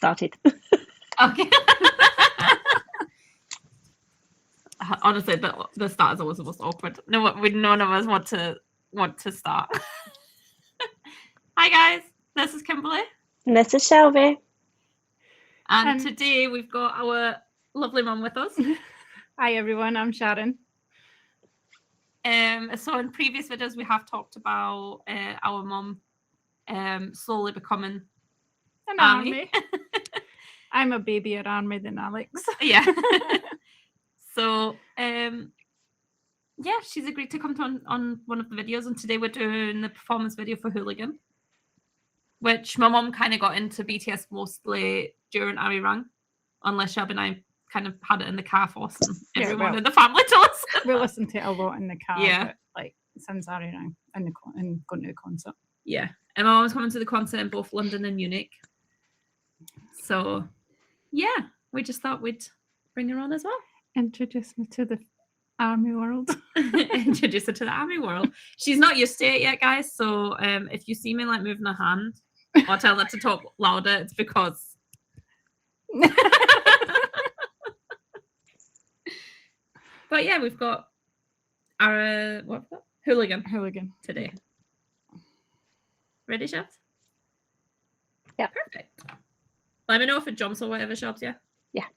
started. Okay. Honestly, the start is always the most awkward. None of us want to start. Hi guys, this is Kimberly. And this is Shelby. And today we've got our lovely mum with us. Hi everyone, I'm Sharon. So in previous videos we have talked about our mum slowly becoming an army. I'm a babier army than Alex. Yeah. So yeah, she's agreed to come on one of the videos, and today we're doing the performance video for Hooligan, which my mum kind of got into BTS mostly during Arirang, unless Shelby and I kind of had it in the car forcing everyone in the family to listen. We listened to it a lot in the car, yeah. But, like since Arirang and going to the concert. Yeah, and my mum's coming to the concert in both London and Munich. So yeah, we just thought we'd bring her on as well. Introduce me to the army world. Introduce her to the army world. She's not used to it yet, guys. So if you see me like moving her hand or tell her to talk louder, it's because but yeah, we've got our Hooligan today. Ready, Shabs? Yeah. Perfect. Let me know if it jumps or whatever, Shabs, yeah? Yeah.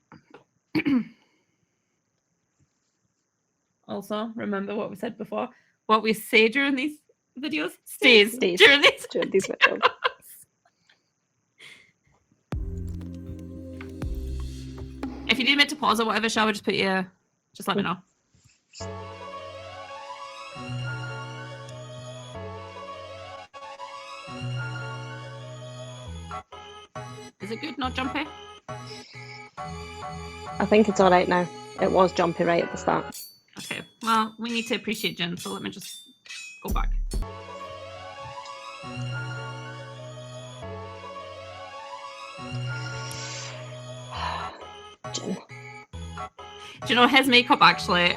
Also, remember what we said before. What we say during these videos stays during these videos. If you need me to pause or whatever, shall we just put you? Just let me know. Is it good? Not jumpy? I think it's all right now. It was jumpy right at the start. Okay, well, we need to appreciate Jen, so let me just go back. Jen. Do you know his makeup actually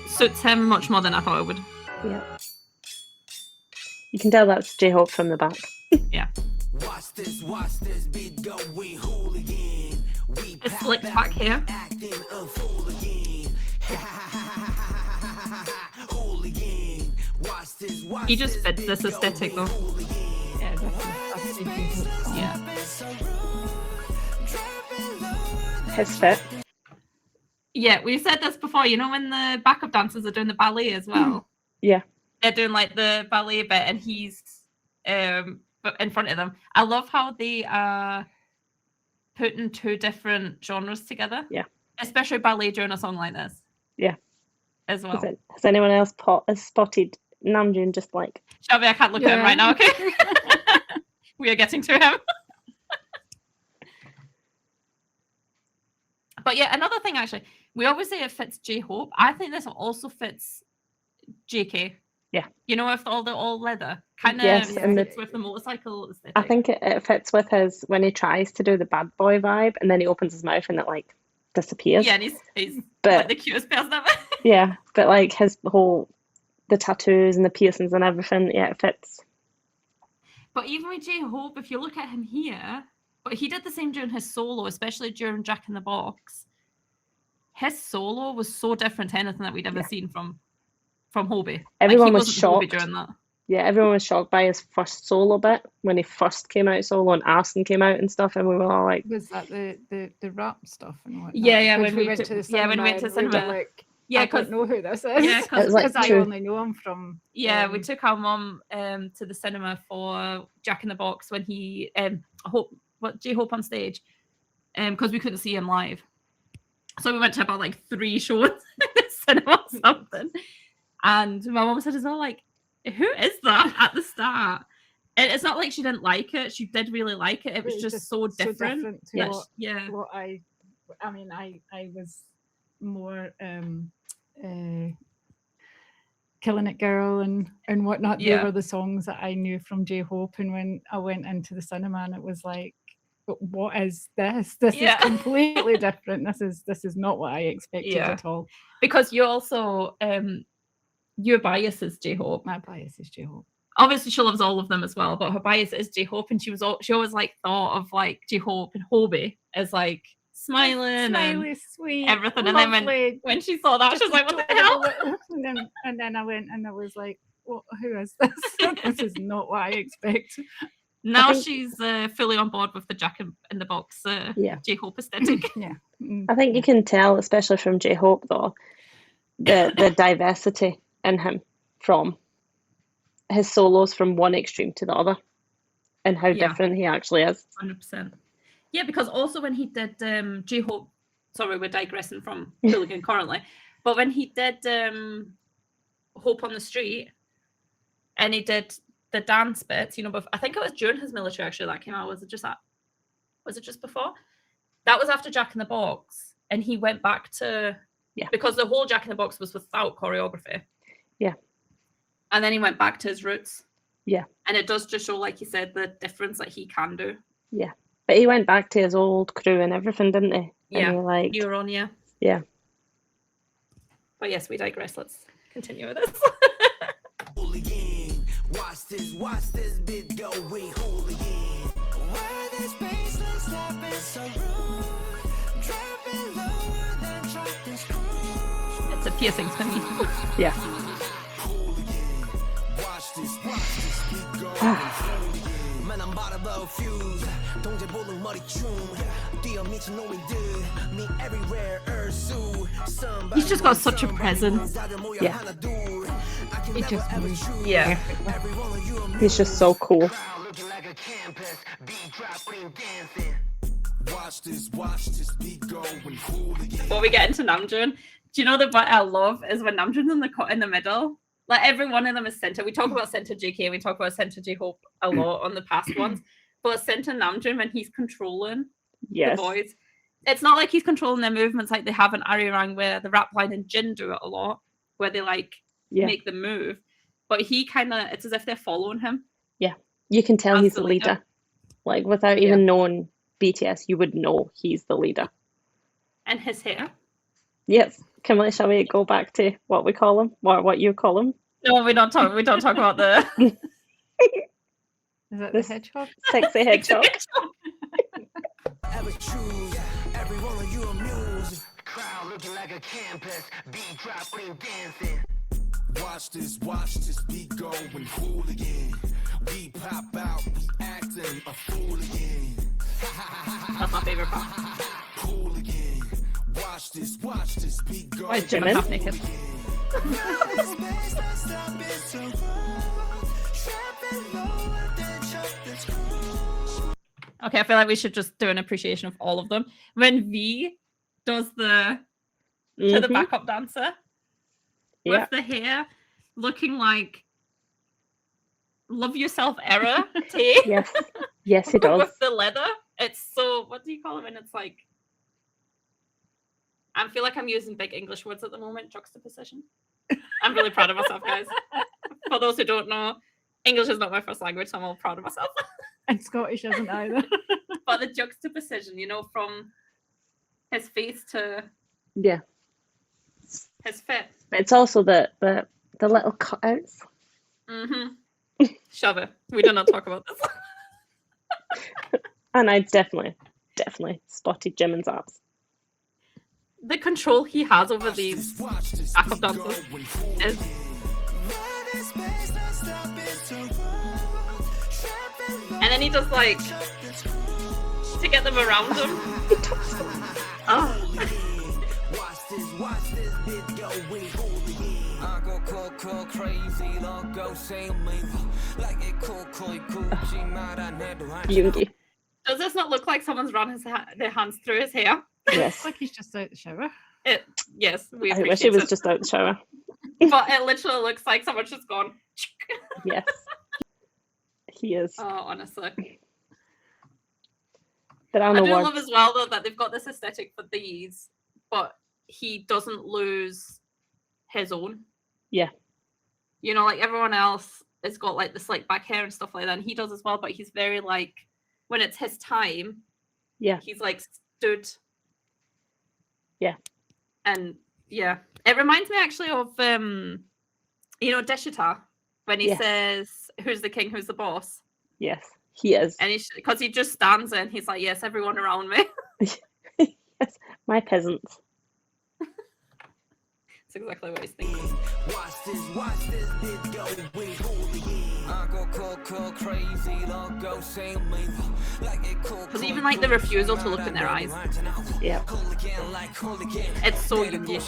suits him much more than I thought it would? Yeah. You can tell that's J-Hope from the back. Yeah. Watch this beat go, we hooligan. It's slicked back here. He just fits this aesthetic though. Yeah, definitely. Yeah. His fit. Yeah, we've said this before. You know when the backup dancers are doing the ballet as well? Yeah. They're doing like the ballet bit and he's in front of them. I love how they are putting two different genres together. Yeah. Especially ballet during a song like this. Yeah. As well. Has anyone else spotted Namjoon just like... Shelby, I can't look at him right now, okay? We are getting to him. But yeah, another thing actually, we always say it fits J-Hope. I think this also fits JK. Yeah. You know, with all the all leather. Kind of fits with the motorcycle aesthetic. I think it fits with his, when he tries to do the bad boy vibe and then he opens his mouth and it like disappears. Yeah, and he's like the cutest person ever. Yeah, but like his whole, the tattoos and the piercings and everything, yeah, it fits. But even with J-Hope, if you look at him here, but he did the same during his solo, especially during Jack in the Box. His solo was so different to anything that we'd ever seen from Hobie. Everyone like, was shocked during that. Yeah, everyone was shocked by his first solo bit when he first came out solo and Arson came out and stuff, and we were all like, "Was that the rap stuff and whatnot?" Yeah, when we went to the cinema. When we went to the cinema. Like, I don't know who this is. Yeah, because I only know him from. Yeah, we took our mum to the cinema for Jack in the Box when he J-Hope on stage, because we couldn't see him live. So we went to about like 3 shows in the cinema or something. And my mum said as well, like, who is that at the start? And it's not like she didn't like it. She did really like it. It was just so different. To what I mean, I was more Killing It Girl and whatnot. They were the songs that I knew from J-Hope. And when I went into the cinema and it was like, what is this? This is completely different. This is not what I expected at all. Because you also your bias is J-Hope. My bias is J-Hope. obviously she loves all of them as well, but her bias is J-Hope, and she always like thought of like J-Hope and Hobie as like smiling Smiley, and sweet, everything. And lovely, then when she saw that, she was like, what the hell? And then I went and I was like, what, who is this? This is not what I expect. Now she's fully on board with the Jack in the Box J-Hope aesthetic. Yeah. I think you can tell, especially from J-Hope though, the diversity in him, from his solos from one extreme to the other, and how different he actually is. 100%. Yeah, because also when he did J-Hope, sorry, we're digressing from Hooligan currently, but when he did Hope on the Street, and he did the dance bits, you know, but I think it was during his military actually that came out. Was it just before? That was after Jack in the Box, and he went back to because the whole Jack in the Box was without choreography. Yeah. And then he went back to his roots. Yeah. And it does just show, like you said, the difference that he can do. Yeah. But he went back to his old crew and everything, didn't he? Yeah. And like, Neuron, yeah. But yes, we digress. Let's continue with this. Hooligan, watch this bit go, we hooligan. Where this baseline slapping so rude, dropping lower than dropping screw. It's a piercing to me. Yeah. Hooligan, watch this beat go, we hooligan. Man, I'm about to fuse. 동제 볼은 머리 춤. 뛰어 미친 놈이들. Me everywhere, Ursu. He's just got such a presence. Yeah. He just moves. Yeah. He's just so cool. Watch this beat go when hooligan. Before we get into Namjoon, do you know that what I love is when Namjoon's in the middle? Like every one of them is center. We talk about center JK, we talk about center J-Hope a lot on the past ones, but center Namjoon when he's controlling the boys. It's not like he's controlling their movements like they have in Arirang, where the rap line and Jin do it a lot, where they like make them move. But he kind of, it's as if they're following him. Yeah. You can tell he's the leader. Like without even knowing BTS, you would know he's the leader. And his hair. Yes. Shall we go back to what we call him? What you call him? No, we don't talk about the Is that the hedgehog? Sexy hedgehog. Ever choose every one of you amused. Crowd looking like a campus. Beat dropping, dancing. Watch this beat go when hooligan. We pop out, we acting a fool again. That's my favorite part. Hooligan. Watch this beat go. Why is Jimin half naked? Okay, I feel like we should just do an appreciation of all of them. When V does to the backup dancer with the hair looking like Love Yourself era Tay. Yes, he does. With the leather. It's so, what do you call it when it's like, I feel like I'm using big English words at the moment. Juxtaposition. I'm really proud of myself, guys. For those who don't know, English is not my first language, so I'm all proud of myself. And Scottish isn't either. But the juxtaposition, you know, from his face to his fit. But it's also the little cutouts. Shove it. We do not talk about this. And I definitely spotted Jimin's abs. The control he has over these backup dancers is... And then he does like to get them around him. Beauty. Does this not look like someone's run their hands through his hair? Yes. Like he's just out the shower. Yes, we I appreciate wish he was it. just out the shower. But it literally looks like someone's just gone. Yes. He is. Oh, honestly. But I do words. love as well though that they've got this aesthetic for these, but he doesn't lose his own. Yeah. You know, like everyone else has got like the slick back hair and stuff like that, and he does as well, but he's very like, when it's his time, he's like stood. Yeah. And yeah, it reminds me actually of you know, Deshita when he Yes. says, "Who's the king? Who's the boss?" Yes, he is. And because he just stands there and he's like, "Yes, everyone around me." Yes, my peasants. That's exactly what he's thinking. Watch this bitch go with Hooligan. I go cool, crazy, don't go same me. Because even like the refusal to look in their eyes, Yeah. it's so unique.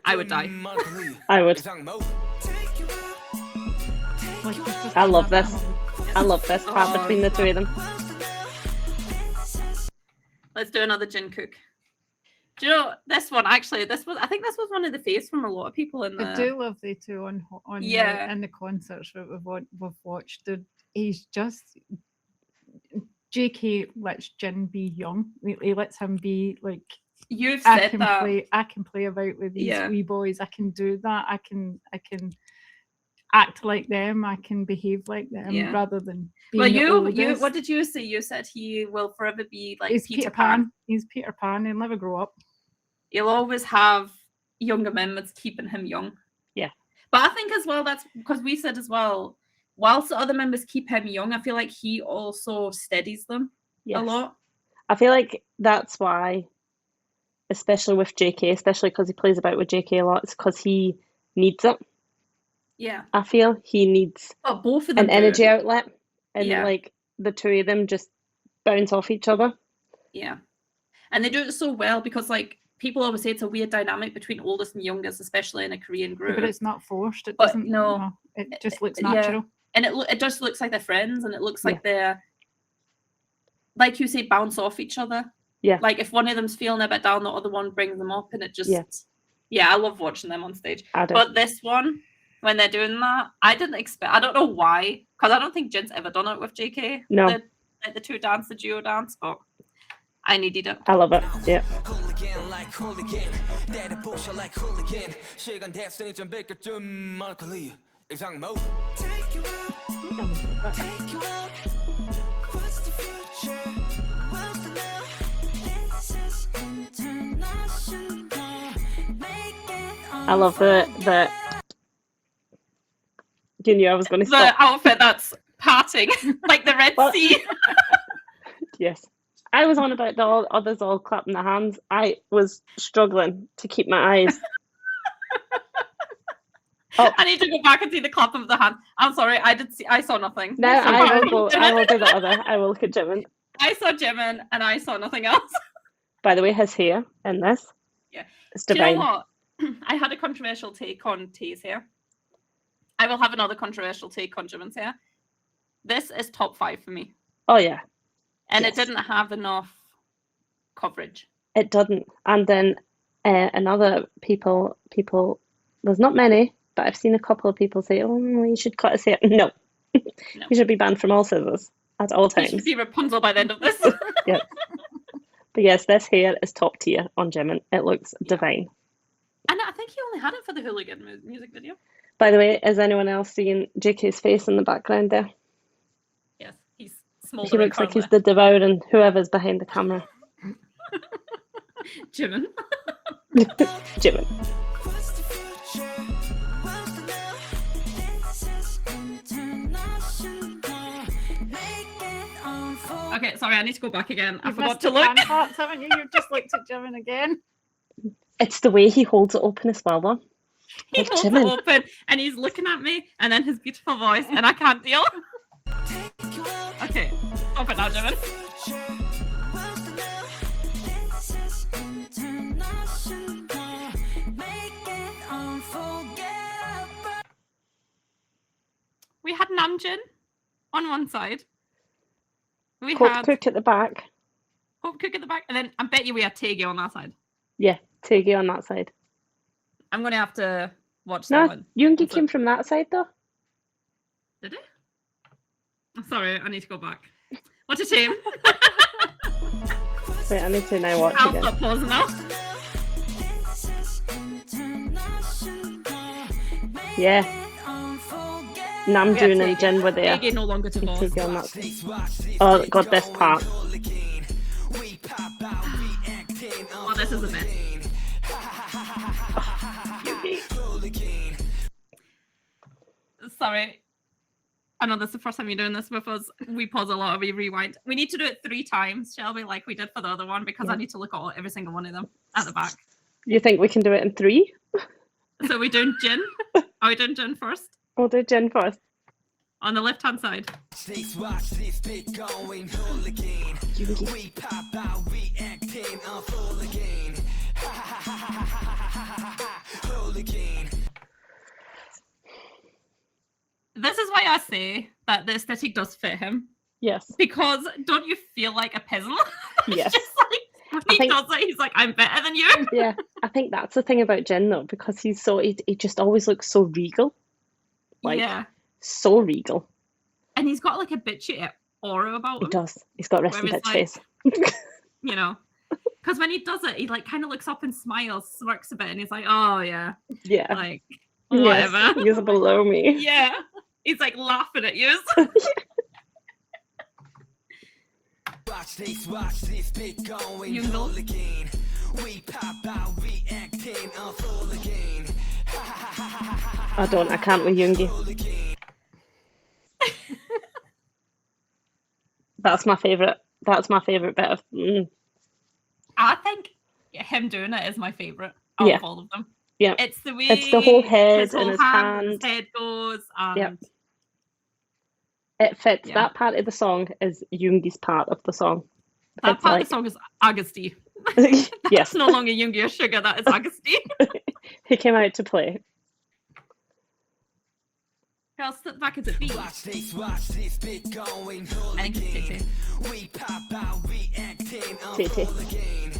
I would die. I would. I love this. I love this part between the two of them. Let's do another Jin Cook. Do you know this one? Actually, I think this was one of the faves from a lot of people in the. I do love the two on Yeah. in the concerts that we've watched. He's just JK lets Jin be young. He lets him be like. You've said I can play about with these wee boys. I can do that. I can act like them. I can behave like them rather than being well, the you oldest. what did you say? You said he will forever be like He's Peter Pan. He's Peter Pan. He'll never grow up. He'll always have younger members keeping him young. Yeah. But I think as well that's because we said as well, whilst the other members keep him young, I feel like he also steadies them a lot. I feel like that's why, especially with JK, especially because he plays about with JK a lot, it's because he needs it. Yeah. I feel he needs both of them an energy outlet, and Yeah. like the two of them just bounce off each other. Yeah. And they do it so well because like people always say it's a weird dynamic between oldest and youngest, especially in a Korean group. But it's not forced. It But doesn't. no. It just looks Yeah. natural. And it just looks like they're friends, and it looks like they're, like you say, bounce off each other. Yeah. Like if one of them's feeling a bit down, the other one brings them up, and it just. Yeah, I love watching them on stage. I do. But this one, when they're doing that, I didn't expect. I don't know why, because I don't think Jin's ever done it with JK. No. The two dance, the duo dance, but I needed it. I love it. Yeah. I love the. You knew I was going to The stop. outfit that's parting, like the Red Sea. Yes. I was on about the others all clapping their hands. I was struggling to keep my eyes. I need to go back and see the clap of the hand. I'm sorry, I saw nothing. No, I will do the other. I will look at Jimin. I saw Jimin and I saw nothing else. By the way, his hair in this. Yeah. It's Do you divine. know what? I had a controversial take on T's hair. I will have another controversial take on Jimin's hair. This is top 5 for me. Oh yeah. And Yes. it didn't have enough coverage. It doesn't. And then another people, there's not many, but I've seen a couple of people say, oh, you should cut his hair. No. No. He should be banned from all scissors at all He should times. be Rapunzel by the end of this. Yeah. But yes, this hair is top tier on Jimin. It looks divine. And I think he only had it for the Hooligan music video. By the way, is anyone else seeing JK's face in the background there? Yes, he's He smouldering. looks like he's the devouring whoever's behind the camera. Jimin. Jimin. Okay, sorry, I need to go back again. I You've forgot missed to the look. fan parts, haven't you? You've just looked at Jimin again. It's the way he holds it open as well, though. He Like holds it Jimin. open and he's looking at me, and then his beautiful voice, and I can't deal. Okay, open now, Jimin. We had Namjoon on one side. We Hope had Cook at the back. Hope Cook at the back, and then I bet you we had Taegi on that side. Yeah, Taegi on that side. I'm gonna have to watch that No, one. Yoongi Also- came from that side, though. Did it? I'm sorry, I need to go back. What a shame. Wait, I need to now watch I'll again. stop pausing now. Yeah. Namjoon Yeah, and Jin were there. Taegi no longer to boss. Taegi on that side. Oh, God, this part. Oh, this is a mess. Sorry. I know this is the first time you're doing this with us. We pause a lot, we rewind. We need to do it 3 times, shall we? Like we did for the other one, because I need to look at every single one of them at the back. You think we can do it in 3? So we're doing gin. Are we doing gin first? We'll do gin first. On the left-hand side. Watch this bit going hooligan. We pop out, reacting on hooligan. Hooligan. This is why I say that the aesthetic does fit him. Yes. Because don't you feel like a peasant? Yes. Just like when he does it, he's like, I'm better than you. Yeah, I think that's the thing about Jin though, because he's so he just always looks so regal. Like, so regal. And he's got like a bitchy aura about him. He does. He's got resting bitch face. You know, because when he does it, he like kind of looks up and smiles, smirks a bit, and he's like, oh yeah. Yeah. Like, whatever. Yes, he's below me. Yeah. He's like laughing at you. Watch this bit going Jungle. hooligan. We pop out, reacting on hooligan. I can't with Yoongi. That's my favourite. That's my favourite bit of. I think him doing it is my favourite out of all of them. Yeah. It's the way It's the whole head his whole and his hand, hand. his head goes. And Yep. It fits. That part of the song is Yoongi's part of the song. That It's part like- of the song is Agusty. Yes. It's no longer Yoongi or Sugar, that is Agusty. He came out to play. I'll sit back as a beat. Watch this bit going I think it's hooligan. Titi. We pop out, reacting on Titi. hooligan.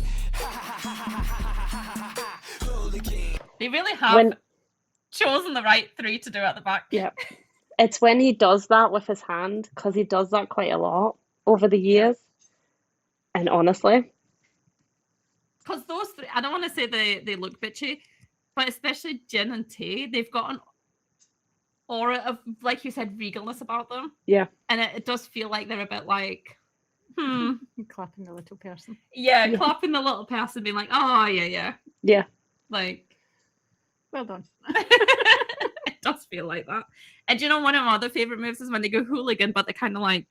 Hooligan. They really have chosen the right 3 to do at the back. Yeah. It's when he does that with his hand, because he does that quite a lot over the years. And honestly, Because those 3, I don't want to say they look bitchy, but especially Jin and Tae, they've got an aura of, like you said, regalness about them. Yeah. And it does feel like they're a bit like, You're clapping the little person. Yeah, Yeah. clapping the little person, being like, oh, yeah. Yeah. Like, Well done. it does feel like that. And do you know one of my other favourite moves is when they go hooligan, but they're kind of like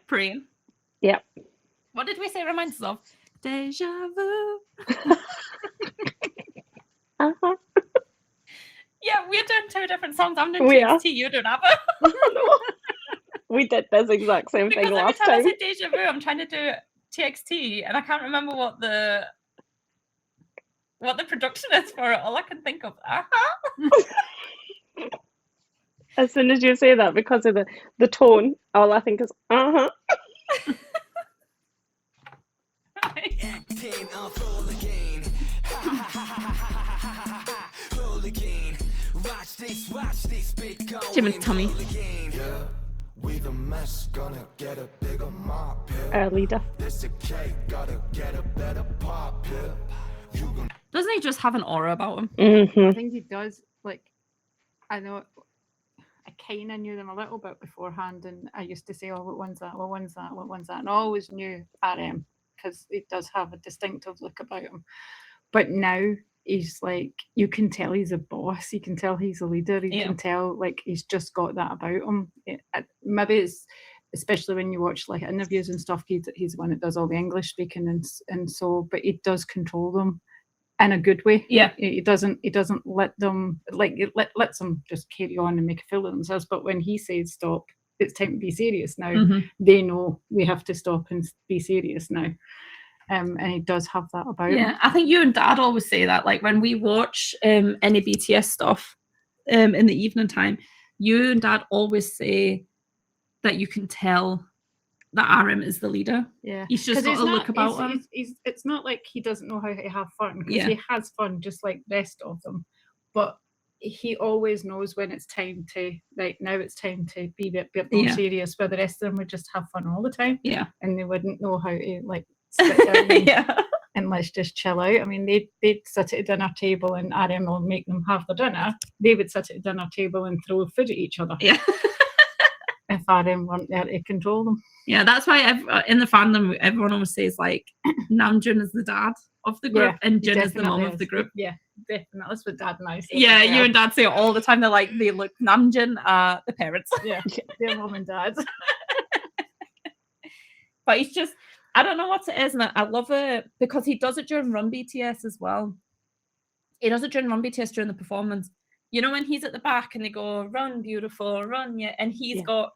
praying. Yep. What did we say it reminds us of? Deja vu. Uh-huh. Yeah, we're doing 2 different songs. I'm doing We are. TXT, you're doing ABBA. We did this exact same Because thing every last time I time. say deja vu, I'm trying to do TXT, and I can't remember what the production is for it. All I can think of, As soon as you say that, because of the tone, all I think is, uh-huh. Acting on hooligan. Hooligan. Watch this bit going Jim and Tommy. hooligan. Yeah, we the mess, gonna get a bigger mop here. Our leader. This a cake, gotta get a better pop here. You gonna Doesn't he just have an aura about him? Mm-hmm. I think he does. Like, I know I kind of knew them a little bit beforehand, and I used to say, "Oh, what one's that? What one's that? What one's that?" And I always knew RM because he does have a distinctive look about him. But now he's like, you can tell he's a boss. You can tell he's a leader. You can tell like he's just got that about him. Maybe it's especially when you watch like interviews and stuff. He's the one that does all the English speaking and so, but he does control them in a good way. Yeah. He doesn't let them like it lets them just carry on and make a fool of themselves. But when he says stop, it's time to be serious now. They know we have to stop and be serious now. And he does have that about him. Yeah, I think you and Dad always say that. Like when we watch any BTS stuff in the evening time, you and Dad always say that you can tell that RM is the leader. Yeah, he's just got a look about him. It's not like he doesn't know how to have fun, because Yeah. he has fun just like the rest of them. But he always knows when it's time to, like, now it's time to be a bit more serious, where the rest of them would just have fun all the time. Yeah. And they wouldn't know how to, like, sit down and let's just chill out. I mean, they'd sit at a dinner table and RM will make them have their dinner. They would sit at a dinner table and throw food at each other. Yeah. If RM weren't there to control them. Yeah, that's why in the fandom, everyone always says, like, Namjoon is the dad of the group and Jin is the mom of the group. Yeah. definitely. That's what Dad and I say. Yeah, you and Dad say it all the time. They're like, they look, Namjoon are the parents. Yeah, their mom and dad. But he's just, I don't know what it is, and I love it because he does it during Run BTS as well. He does it during Run BTS during the performance. You know, when he's at the back and they go, run, beautiful, run, yeah. And he's got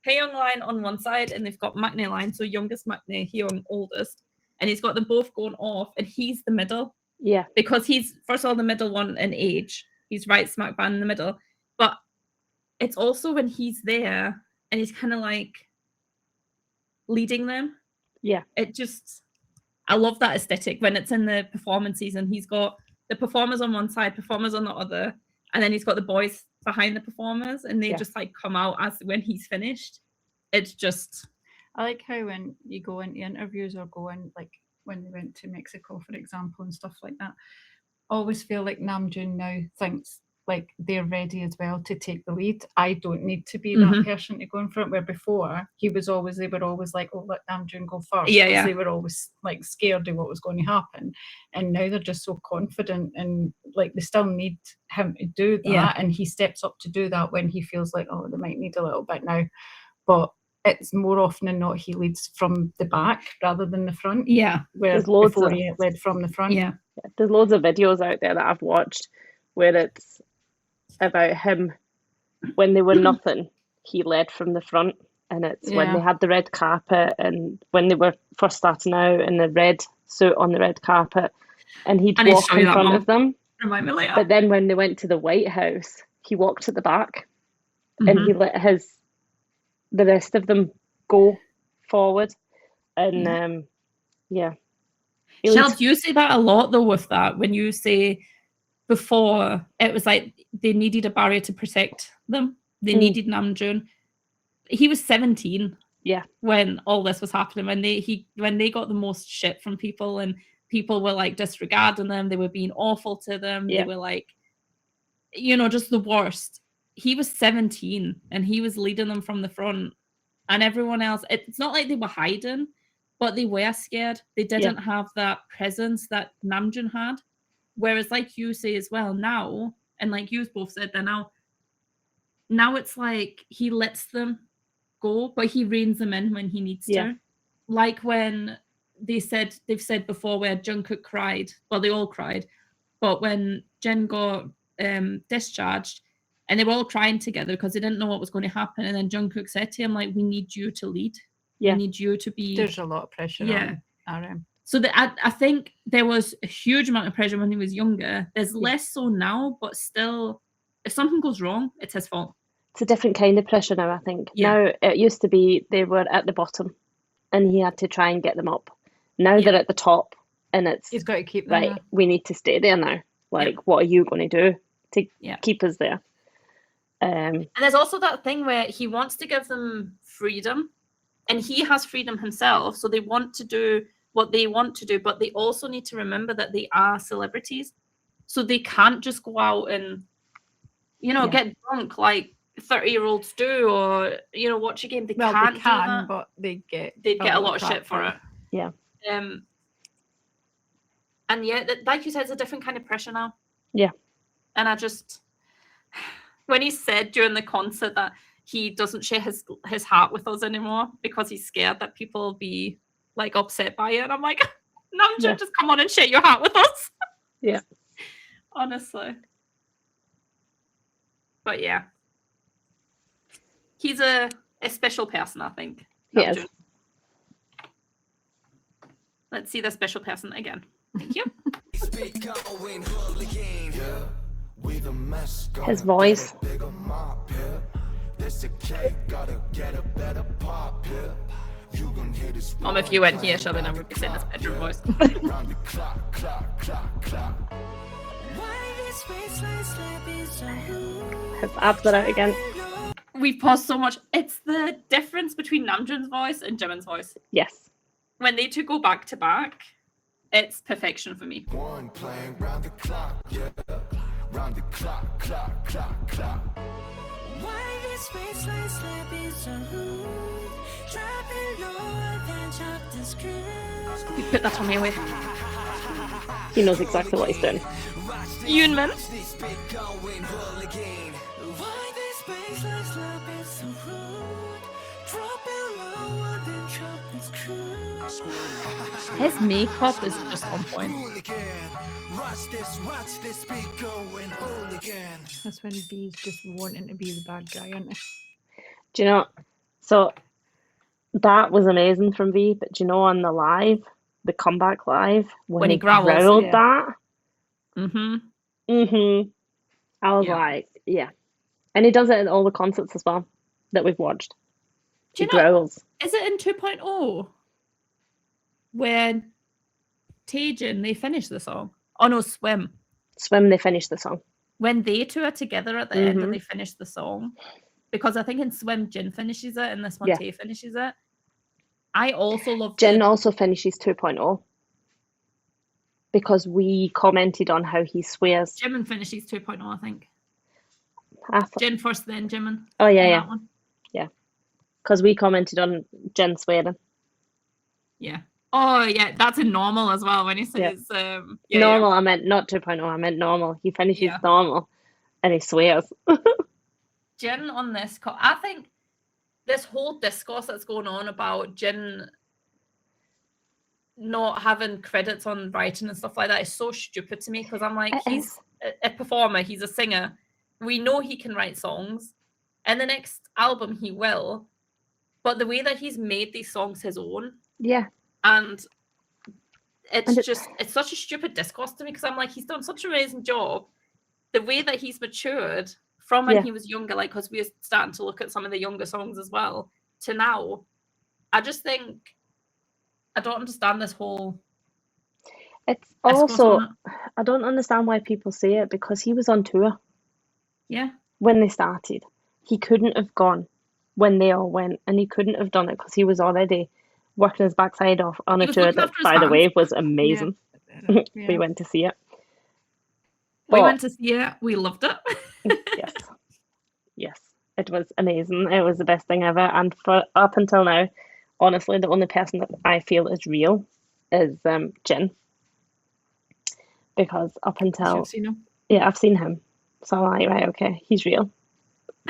Haeyoung line on one side and they've got Maknae line, so youngest Maknae, Haeyoung oldest. And he's got them both going off and he's the middle. Yeah. Because he's, first of all, the middle one in age. He's right smack bang in the middle. But it's also when he's there and he's kind of like leading them. Yeah. It just, I love that aesthetic when it's in the performance season. He's got the performers on one side, performers on the other, and then he's got the boys behind the performers, and they just like come out as when he's finished. It's just, I like how when you go into interviews or go in, like when they went to Mexico, for example, and stuff like that, I always feel like Namjoon now thinks like they're ready as well to take the lead. I don't need to be that person to go in front, where before they were always like, oh, let Namjoon go first. Yeah. They were always like scared of what was going to happen. And now they're just so confident, and like they still need him to do that. Yeah. And he steps up to do that when he feels like, oh, they might need a little bit now. But it's more often than not he leads from the back rather than the front. Yeah. Where before he led from the front. Yeah. There's loads of videos out there that I've watched where it's about him when they were nothing, he led from the front, and it's when they had the red carpet and when they were first starting out in the red suit on the red carpet, and he'd walk in front of them. Remind me later. But then when they went to the White House, he walked at the back and he let the rest of them go forward. And Shel, you say that a lot though with that, when you say before it was like they needed a barrier to protect them. They needed Namjoon. He was 17 when all this was happening, when they got the most shit from people and people were like disregarding them, they were being awful to them, they were like, you know, just the worst. He was 17 and he was leading them from the front, and everyone else, it's not like they were hiding, but they were scared. They didn't have that presence that Namjoon had. Whereas, like you say as well now, and like you both said there, now it's like he lets them go, but he reins them in when he needs to. Like when they've said before where Jungkook cried, well, they all cried, but when Jin got discharged, and they were all crying together because they didn't know what was going to happen, and then Jungkook said to him, like, we need you to lead. We need you to be... There's a lot of pressure on RM. So I think there was a huge amount of pressure when he was younger. There's less so now, but still, if something goes wrong, it's his fault. It's a different kind of pressure now, I think. Now, it used to be they were at the bottom and he had to try and get them up. Now they're at the top and he's got to keep them there. We need to stay there now. Like, what are you going to do to keep us there? And there's also that thing where he wants to give them freedom, and he has freedom himself, so they want to do what they want to do, but they also need to remember that they are celebrities, so they can't just go out and, you know, get drunk like 30-year-olds do, or, you know, watch a game. They can't do that, but they'd get a lot of shit for it. And like you said, it's a different kind of pressure now. And I just, when he said during the concert that he doesn't share his heart with us anymore because he's scared that people will be like upset by it, and I'm like, Namjoon, just come on and share your heart with us. Honestly. But yeah, he's a special person, I think. Yes. Let's see the special person again. Thank you. His voice. Mom, if you weren't here, Sheldon, I would be saying his bedroom voice. His abs are out again. We've paused so much. It's the difference between Namjoon's voice and Jimin's voice. Yes. When they two go back to back, it's perfection for me. One playing round the clock, round the clock, clock, clock, clock. Why this waistline slapping so You put that on me away. He knows exactly what he's doing. Yunmin. His makeup is just on point. That's when B's just wanting to be the bad guy, isn't it? Do you know? So that was amazing from V, but do you know on the live, the comeback live, when he growls, growled yeah. that? Mm-hmm. I was Yeah. like, yeah. And he does it at all the concerts as well that we've watched. Do He you know, growls. is it in 2.0 when Taejin, they finish the song? Oh no, Swim. Swim, they finished the song. When they two are together at the end Mhm. and they finish the song, because I think in Swim Jin finishes it and this one Yeah. Tae finishes it. I also love Jin also finishes 2.0 because we commented on how he swears. Jimin finishes 2.0, I think. I thought- Jin first, then Jimin. Oh, yeah, in yeah. that one. Because we commented on Jin swearing. Yeah. Oh yeah, that's in normal as well when he says Normal, I meant not 2.0, I meant normal. He finishes Yeah. normal and he swears. Jin on this, I think this whole discourse that's going on about Jin not having credits on writing and stuff like that is so stupid to me because I'm like, It he's a performer, he's a singer. We know he can write songs. And the next album he will. But the way that he's made these songs his own, Yeah. and it's And just it's such a stupid discourse to me because I'm like, he's done such an amazing job. The way that he's matured from when Yeah. he was younger, like because we're starting to look at some of the younger songs as well, to now, I just think I don't understand this whole It's discourse also, on it. I don't understand why people say it because he was on tour Yeah. when they started. He couldn't have gone when they all went, and he couldn't have done it because he was already working his backside off on He a was tour looking that, after his by the fans. way, was amazing. Yeah. We went to see it. We But- went to see it. We loved it. Yes. Yes. It was amazing. It was the best thing ever. And for up until now, honestly, the only person that I feel is real is Jin. Because up until You've seen him. yeah, I've seen him. So I'm like, right, okay, he's real.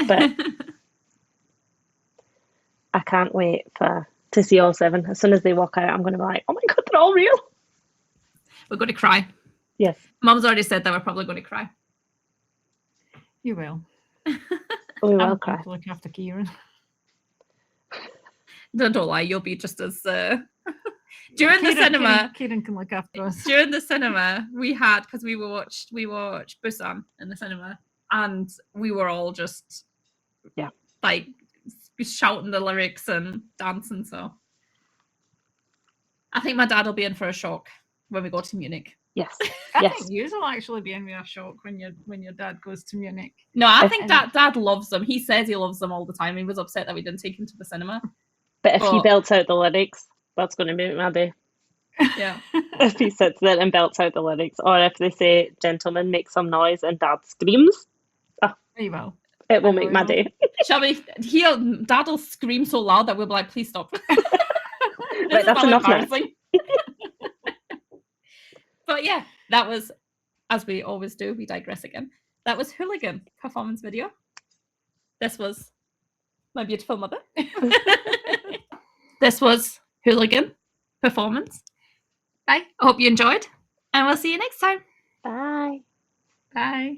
But I can't wait to see all 7. As soon as they walk out, I'm gonna be like, oh my god, they're all real. We're going to cry. Yes. Mum's already said that we're probably going to cry. You will. We will I'm cry. going to look after Kieran. Don't lie, you'll be just as during the cinema. Kieran can look after us. During the cinema, we had because we watched Busan in the cinema, and we were all just like shouting the lyrics and dancing. So I think my dad will be in for a shock when we go to Munich. Yes. I Yes. think you will actually be in with a shock when your dad goes to Munich. No, I think dad loves them. He says he loves them all the time. He was upset that we didn't take him to the cinema. But if he But- belts out the lyrics, that's gonna make my day. Yeah. If he sits there and belts out the lyrics, or if they say, "Gentlemen, make some noise," and Dad screams, He will. it will I know make he my will. day. Shall we? Dad will scream so loud that we'll be like, please stop. This Right, is that's all enough now. embarrassing. But yeah, that was, as we always do, we digress again. That was Hooligan performance video. This was my beautiful mother. This was Hooligan performance. Bye. I hope you enjoyed, and we'll see you next time. Bye. Bye.